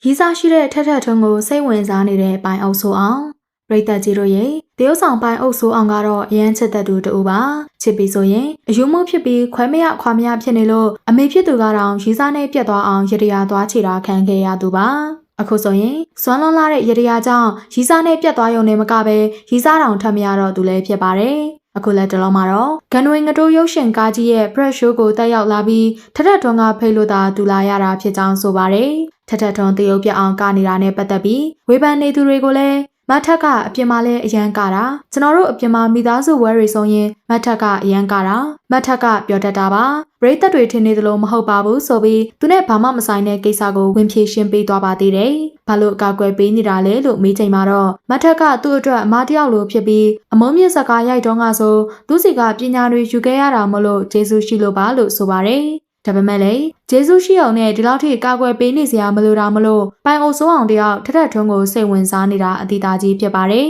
ရီးစားရှိတဲ့ထက်ထက်ထွန်းကိုစိတ်ဝင်စားနေတဲ့ပိုင်အုပ်ဆိုအောင်ပရိသတ်ကြီးတို့ရဲ့တရုတ်ဆောင်ပိုင်အုပ်ဆိုအောင်ကတော့အရန်ချစ်တဲ့သူတူပါချစ်ပြီးဆိုရင်အယူမှုဖြစ်ပြီးခွဲမရခွာမရဖြစ်နေလို့အမေဖြစ်သူကတော့ရီးစားနဲ့ပြတ်သွားအောင်ရတရားသွားချေတာခံခဲ့ရသူပါအခုဆိုရင်စွမ်းလွန်လာတဲ့ရတရားကြောင့်ရီးစားနဲ့ပြတ်သွားရုံနဲ့မကပဲရီးစားတောင်ထပ်မရတော့သူလည်းဖြစ်ပါတယ်အခုလက်တလုံးမှာတော့ဂန်နွေငတိုးရုပ်ရှင်ကားကြီးရဲ့ press show ကိုတက်ရောက်လာပြီးထထထွန်းကဖိတ်လို့သာဒူလာရတာဖြစ်ကြောင်းဆိုပါတယ်ထထထွန်းတရုတ်ပြအောင်ကနေတာနဲ့ပတ်သက်ပြီးဝေဖန်နေသူတွေကိုလည်းမထက်ကအပြင်မှာလဲအရန်ကတာကျွန်တော်တို့အပြင်မှာမိသားစုဝဲတွေဆိုရင်မထက်ကအရန်ကတာမထက်ကပြောတတ်တာပါပရိသတ်တွေထင်နေသလိုမဟုတ်ပါဘူးဆိုပြီးသူနဲ့ဘာမှမဆိုင်တဲ့ကိစ္စကိုဝင်ဖြေရှင်းပေးသွားပါသေးတယ်ဘာလို့အကာအကွယ်ပေးနေတာလဲလို့မေးချိန်မှာတော့မထက်ကသူ့အတွက်အမားတယောက်လိုဖြစ်ပြီးအမုန်းမြင့်စကားရိုက်တော့ကဆိုသူစီကပညာတွေယူခဲ့ရတာမလို့ကျေးဇူးရှိလို့ပါလို့ဆိုပါတယ်ဒါပေမဲ့လည်းဂျေဇုရှိအောင်နဲ့ဒီလောက်ထိကာကွယ်ပေးနေစရာမလိုတာမလို့ပိုင်အိုဆိုးအောင်တယောက်ထထထွန်းကိုစိတ်ဝင်စားနေတာအတိအသားကြီးဖြစ်ပါတယ်